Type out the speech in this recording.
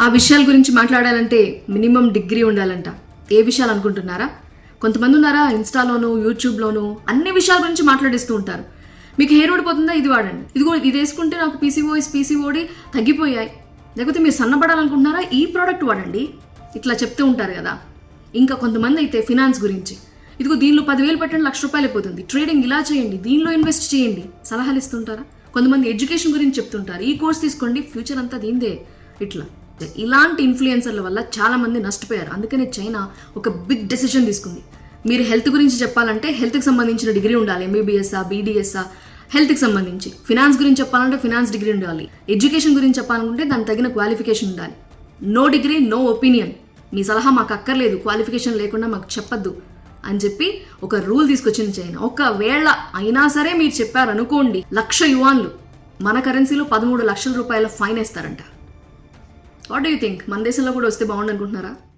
ఆ విషయాల గురించి మాట్లాడాలంటే మినిమం డిగ్రీ ఉండాలంట. ఏ విషయాలు అనుకుంటున్నారా? కొంతమంది ఉన్నారా ఇన్స్టాలోను యూట్యూబ్లోను అన్ని విషయాల గురించి మాట్లాడిస్తూ ఉంటారు. మీకు హెయిర్ ఊడిపోతుందా, ఇది వాడండి, ఇది వేసుకుంటే నాకు పీసీఓడి తగ్గిపోయాయి, లేకపోతే మీరు సన్నపడాలనుకుంటున్నారా, ఈ ప్రోడక్ట్ వాడండి, ఇట్లా చెప్తూ ఉంటారు కదా. ఇంకా కొంతమంది అయితే ఫినాన్స్ గురించి, ఇదిగో దీనిలో 10,000 పెట్టండి, ₹1,00,000 అయిపోతుంది, ట్రేడింగ్ ఇలా చేయండి, దీనిలో ఇన్వెస్ట్ చేయండి, సలహాలు ఇస్తుంటారా. కొంతమంది ఎడ్యుకేషన్ గురించి చెప్తుంటారు, ఈ కోర్స్ తీసుకోండి, ఫ్యూచర్ అంతా దీందే. ఇలాంటి ఇన్ఫ్లుయెన్సర్ల వల్ల చాలా మంది నష్టపోయారు. అందుకనే చైనా ఒక బిగ్ డెసిషన్ తీసుకుంది. మీరు హెల్త్ గురించి చెప్పాలంటే హెల్త్కి సంబంధించిన డిగ్రీ ఉండాలి, ఎంబీబీఎస్ఆ, బీడీఎస్ఆ, హెల్త్కి సంబంధించి. ఫినాన్స్ గురించి చెప్పాలంటే ఫినాన్స్ డిగ్రీ ఉండాలి. ఎడ్యుకేషన్ గురించి చెప్పాలనుకుంటే దానికి తగిన క్వాలిఫికేషన్ ఉండాలి. నో డిగ్రీ నో ఒపీనియన్, మీ సలహా మాకు అక్కర్లేదు, క్వాలిఫికేషన్ లేకుండా మాకు చెప్పద్దు అని చెప్పి ఒక రూల్ తీసుకొచ్చింది చైనా. ఒకవేళ అయినా సరే మీరు చెప్పారనుకోండి, $1,00,000 మన కరెన్సీలో $13 లక్షల ఫైన్ వేస్తారంట. What do you think? మన దేశంలో కూడా వస్తే బాగుండు అనుకుంటున్నారా?